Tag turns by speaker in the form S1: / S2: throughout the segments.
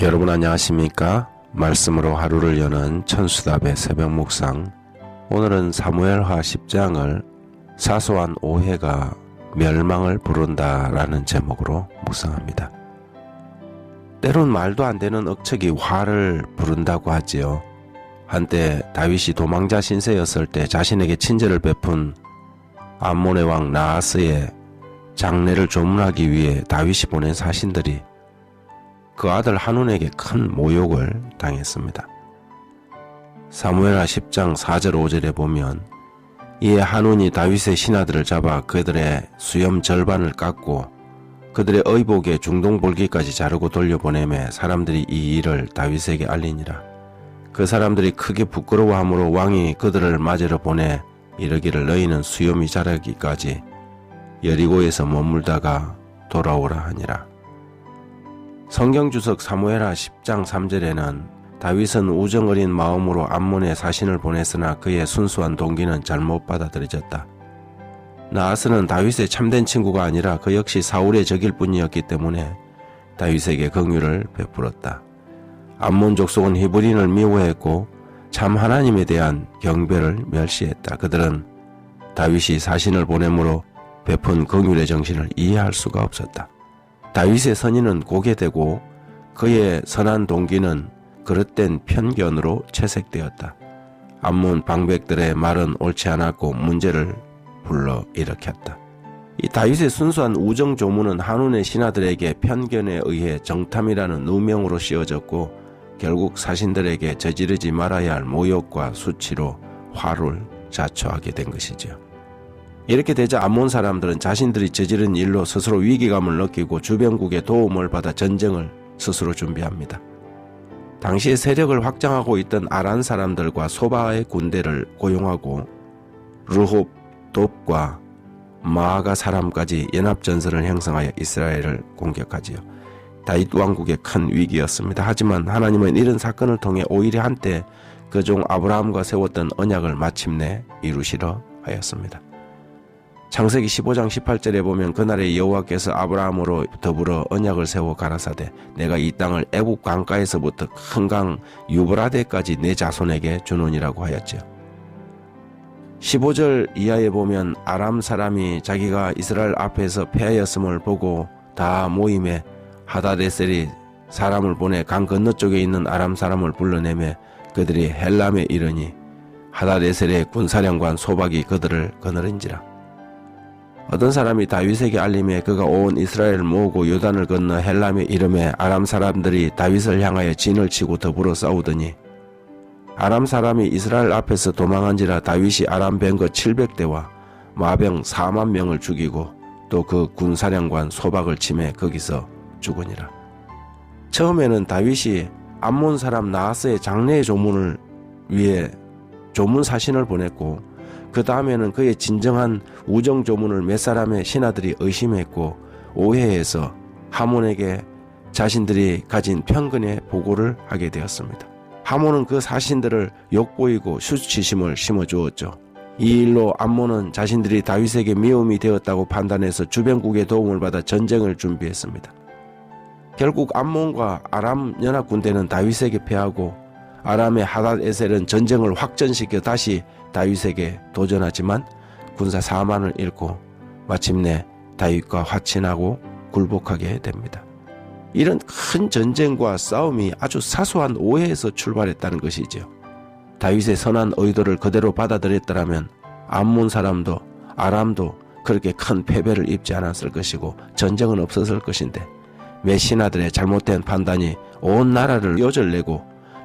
S1: 여러분 안녕하십니까? 말씀으로 하루를 여는 천수답의 새벽 묵상. 오늘은 사무엘하 10장을 사소한 오해가 멸망을 부른다 라는 제목으로 묵상합니다. 때론 말도 안 되는 억척이 화를 부른다고 하지요. 한때 다윗이 도망자 신세였을 때 자신에게 친절을 베푼 암몬의 왕 나하스의 장례를 조문하기 위해 다윗이 보낸 사신들이 그 아들 한운에게 큰 모욕을 당했습니다. 사무엘하 10장 4절 5절에 보면 이에 한운이 다윗의 신하들을 잡아 그들의 수염 절반을 깎고 그들의 의복에 중동볼기까지 자르고 돌려보내매 사람들이 이 일을 다윗에게 알리니라. 그 사람들이 크게 부끄러워하므로 왕이 그들을 맞으러 보내 이르기를 너희는 수염이 자라기까지 여리고에서 머물다가 돌아오라 하니라. 성경주석 사무엘하 10장 3절에는 다윗은 우정어린 마음으로 암몬에 사신을 보냈으나 그의 순수한 동기는 잘못 받아들여졌다. 나하스는 다윗의 참된 친구가 아니라 그 역시 사울의 적일 뿐이었기 때문에 다윗에게 긍휼을 베풀었다. 암몬 족속은 히브리인을 미워했고 참 하나님에 대한 경배를 멸시했다. 그들은 다윗이 사신을 보내므로 베푼 긍휼의 정신을 이해할 수가 없었다. 다윗의 선의는 고개되고 그의 선한 동기는 그릇된 편견으로 채색되었다. 암몬 방백들의 말은 옳지 않았고 문제를 불러일으켰다. 이 다윗의 순수한 우정 조문은 한운의 신하들에게 편견에 의해 정탐이라는 누명으로 씌워졌고 결국 사신들에게 저지르지 말아야 할 모욕과 수치로 화를 자초하게 된 것이죠. 이렇게 되자 암몬 사람들은 자신들이 저지른 일로 스스로 위기감을 느끼고 주변국의 도움을 받아 전쟁을 스스로 준비합니다. 당시에 세력을 확장하고 있던 아란 사람들과 소바의 군대를 고용하고 르홉, 돕과 마아가 사람까지 연합전선을 형성하여 이스라엘을 공격하지요. 다윗 왕국의 큰 위기였습니다. 하지만 하나님은 이런 사건을 통해 오히려 한때 그 종 아브라함과 세웠던 언약을 마침내 이루시려 하였습니다. 창세기 15장 18절에 보면 그날에 여호와께서 아브라함으로 더불어 언약을 세워 가라사대 내가 이 땅을 애굽 강가에서부터 큰 강 유브라데까지 내 자손에게 주노니라고 하였죠. 15절 이하에 보면 아람 사람이 자기가 이스라엘 앞에서 패하였음을 보고 다 모임에 하다데셀이 사람을 보내 강 건너쪽에 있는 아람 사람을 불러내매 그들이 헬람에 이르니 하다데셀의 군사령관 소박이 그들을 거느린지라. 어떤 사람이 다윗에게 알림해 그가 온 이스라엘을 모으고 요단을 건너 헬람에 이름에 아람 사람들이 다윗을 향하여 진을 치고 더불어 싸우더니 아람 사람이 이스라엘 앞에서 도망한지라 다윗이 아람 병거 700대와 마병 4만 명을 죽이고 또 그 군사령관 소박을 치매 거기서 죽으니라. 처음에는 다윗이 암몬 사람 나하스의 장례의 조문을 위해 조문 사신을 보냈고 그 다음에는 그의 진정한 우정 조문을 몇 사람의 신하들이 의심했고 오해해서 하몬에게 자신들이 가진 편견에 보고를 하게 되었습니다. 하몬은 그 사신들을 욕보이고 수치심을 심어주었죠. 이 일로 암몬은 자신들이 다윗에게 미움이 되었다고 판단해서 주변국의 도움을 받아 전쟁을 준비했습니다. 결국 암몬과 아람 연합군대는 다윗에게 패하고 아람의 하닷에셀은 전쟁을 확전시켜 다시 다윗에게 도전하지만 군사 4만을 잃고 마침내 다윗과 화친하고 굴복하게 됩니다. 이런 큰 전쟁과 싸움이 아주 사소한 오해에서 출발했다는 것이죠. 다윗의 선한 의도를 그대로 받아들였더라면 암몬 사람도 아람도 그렇게 큰 패배를 입지 않았을 것이고 전쟁은 없었을 것인데 몇 신하들의 잘못된 판단이 온 나라를 요절내고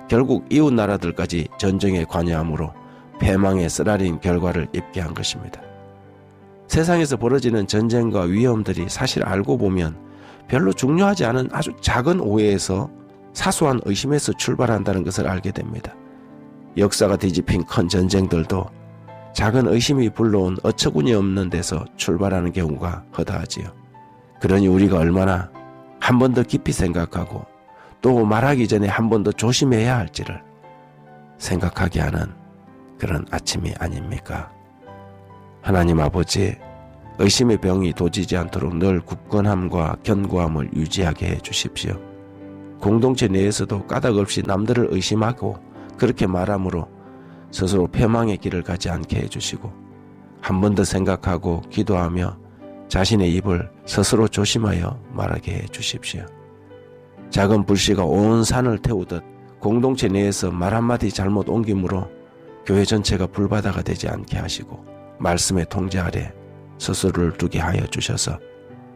S1: 결국 이웃 나라들까지 전쟁에 관여함으로 패망의 쓰라린 결과를 입게 한 것입니다. 세상에서 벌어지는 전쟁과 위험들이 사실 알고 보면 별로 중요하지 않은 아주 작은 오해에서 사소한 의심에서 출발한다는 것을 알게 됩니다. 역사가 뒤집힌 큰 전쟁들도 작은 의심이 불러온 어처구니 없는 데서 출발하는 경우가 허다하지요. 그러니 우리가 얼마나 한 번 더 깊이 생각하고 또 말하기 전에 한 번 더 조심해야 할지를 생각하게 하는 그런 아침이 아닙니까? 하나님 아버지, 의심의 병이 도지지 않도록 늘 굳건함과 견고함을 유지하게 해 주십시오. 공동체 내에서도 까닭 없이 남들을 의심하고 그렇게 말함으로 스스로 패망의 길을 가지 않게 해주시고 한 번 더 생각하고 기도하며 자신의 입을 스스로 조심하여 말하게 해 주십시오. 작은 불씨가 온 산을 태우듯 공동체 내에서 말 한마디 잘못 옮김으로 교회 전체가 불바다가 되지 않게 하시고 말씀의 통제 아래 스스로를 두게 하여 주셔서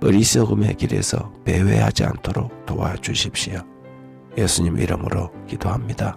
S1: 어리석음의 길에서 배회하지 않도록 도와주십시오. 예수님 이름으로 기도합니다.